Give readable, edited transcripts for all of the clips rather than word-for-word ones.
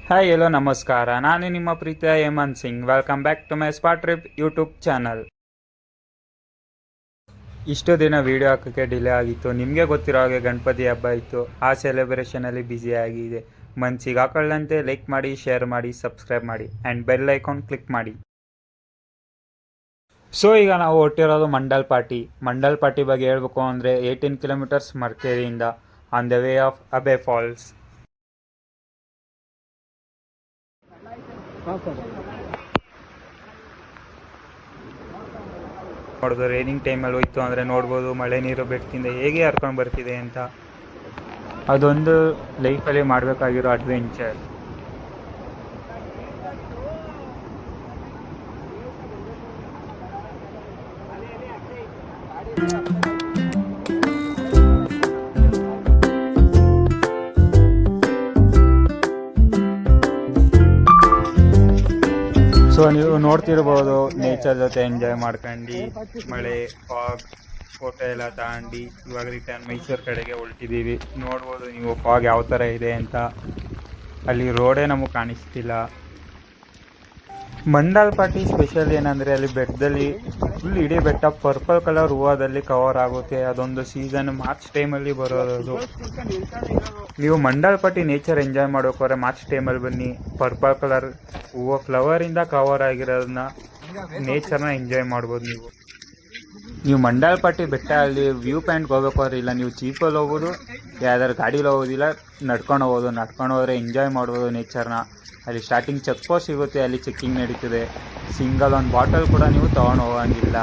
Hi ಎಲ್ಲೋ ನಮಸ್ಕಾರ. ನಾನು ನಿಮ್ಮ ಪ್ರೀತಿಯ Hemant Singh. Welcome back to my spa trip YouTube channel. ಇಷ್ಟು ದಿನ ವೀಡಿಯೋ ಹಾಕೋಕ್ಕೆ ಡಿಲೇ ಆಗಿತ್ತು. ನಿಮಗೆ ಗೊತ್ತಿರೋ ಹಾಗೆ ಗಣಪತಿ ಹಬ್ಬ ಇತ್ತು. ಆ ಸೆಲೆಬ್ರೇಷನಲ್ಲಿ ಬ್ಯುಸಿ ಆಗಿದೆ. ಮನ್ಸಿಗೆ ಹಾಕೊಳ್ಳಂತೆ ಲೈಕ್ ಮಾಡಿ, ಶೇರ್ ಮಾಡಿ, ಸಬ್ಸ್ಕ್ರೈಬ್ ಮಾಡಿ ಆ್ಯಂಡ್ ಬೆಲ್ ಐಕಾನ್ ಕ್ಲಿಕ್ ಮಾಡಿ. ಸೊ ಈಗ ನಾವು ಹೊಟ್ಟಿರೋದು ಮಂಡಲ್ ಪಾಟಿ ಬಗ್ಗೆ ಹೇಳಬೇಕು ಅಂದರೆ 18 ಕಿಲೋಮೀಟರ್ಸ್ ಮರ್ಕೇರಿಯಿಂದ on the way of Abbey falls. ನೋಡೋದು ರೈನಿಂಗ್ ಟೈಮಲ್ಲಿ ಹೋಯ್ತು ಅಂದರೆ ನೋಡ್ಬೋದು ಮಳೆ ನೀರು ಬೆಟ್ಟದಿಂದ ಹೇಗೆ ಹರ್ಕೊಂಡು ಬರ್ತಿದೆ ಅಂತ. ಅದೊಂದು ಲೈಫಲ್ಲಿ ಮಾಡಬೇಕಾಗಿರೋ ಅಡ್ವೆಂಚರ್. ಸೊ ನೀವು ನೋಡ್ತಿರ್ಬೋದು ನೇಚರ್ ಜೊತೆ ಎಂಜಾಯ್ ಮಾಡ್ಕೊಂಡು ಮಳೆ ಫಾಗ್ ಫೋಟೋ ಎಲ್ಲ ತಗೊಂಡು ಇವಾಗ ರಿಟರ್ನ್ ಮೈಸೂರು ಕಡೆಗೆ ಹೊರಟಿದ್ದೀವಿ. ನೋಡ್ಬೋದು ನೀವು ಫಾಗ್ ಯಾವ ಥರ ಇದೆ ಅಂತ. ಅಲ್ಲಿ ರೋಡೇ ನಮಗೆ ಕಾಣಿಸ್ತಿಲ್ಲ. ಮಂಡಲ್ಪಾಟಿ ಸ್ಪೆಷಲ್ ಏನಂದರೆ ಅಲ್ಲಿ ಬೆಟ್ಟದಲ್ಲಿ ಫುಲ್ ಇಡೀ ಬೆಟ್ಟ ಪರ್ಪಲ್ ಕಲರ್ ಹೂವದಲ್ಲಿ ಕವರ್ ಆಗುತ್ತೆ. ಅದೊಂದು ಸೀಸನ್ ಮಾರ್ಚ್ ಟೈಮಲ್ಲಿ ಬರೋದು. ನೀವು ಮಂಡಲ್ಪಾಟಿ ನೇಚರ್ ಎಂಜಾಯ್ ಮಾಡೋಕೋರೆ ಮಾರ್ಚ್ ಟೈಮಲ್ಲಿ ಬನ್ನಿ. ಪರ್ಪಲ್ ಕಲರ್ ಹೂವು ಫ್ಲವರಿಂದ ಕವರ್ ಆಗಿರೋದನ್ನ ನೇಚರ್ನ ಎಂಜಾಯ್ ಮಾಡ್ಬೋದು. ನೀವು ಮಂಡಲ್ಪಾಟಿ ಬೆಟ್ಟ ಅಲ್ಲಿ ವ್ಯೂ ಪಾಯಿಂಟ್ಗೆ ಹೋಗ್ಬೇಕಾದ್ರೆ ಇಲ್ಲ ನೀವು ಜೀಪಲ್ಲಿ ಹೋಗ್ಬೋದು, ಯಾವ್ದಾದ್ರು ಗಾಡೀಲಿ ಹೋಗೋದಿಲ್ಲ, ನಡ್ಕೊಂಡು ಹೋದ್ರೆ ಎಂಜಾಯ್ ಮಾಡ್ಬೋದು ನೇಚರ್ನ. ಅಲ್ಲಿ ಸ್ಟಾರ್ಟಿಂಗ್ ಚೆಕ್ ಪೋಸ್ಟ್ ಸಿಗುತ್ತೆ, ಅಲ್ಲಿ ಚೆಕ್ಕಿಂಗ್ ನಡೀತದೆ. ಸಿಂಗಲ್ ಒಂದು ಬಾಟಲ್ ಕೂಡ ನೀವು ತೊಗೊಂಡು ಹೋಗಂಗಿಲ್ಲ.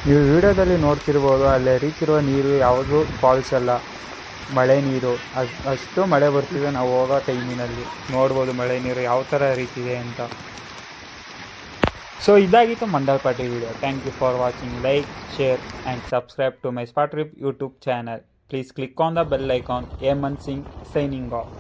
ನೀವು ವಿಡಿಯೋದಲ್ಲಿ ನೋಡ್ತಿರ್ಬೋದು ಅಲ್ಲಿ ಹರಿತಿರುವ ನೀರು ಯಾವುದು ಫಾಲ್ಸ್ ಅಲ್ಲ, ಮಳೆ ನೀರು. ಅಷ್ಟು ಮಳೆ ಬರ್ತಿದೆ ನಾವು ಹೋಗೋ ಟೈಮಿನಲ್ಲಿ. ನೋಡ್ಬೋದು ಮಳೆ ನೀರು ಯಾವ ಥರ ಹರಿತಿದೆ ಅಂತ. ಸೊ ಇದಾಗಿತ್ತು Mandalpatti video. Thank you for watching. Like, share and subscribe to my spa trip YouTube channel. Please click on the bell icon. Hemant Singh signing off.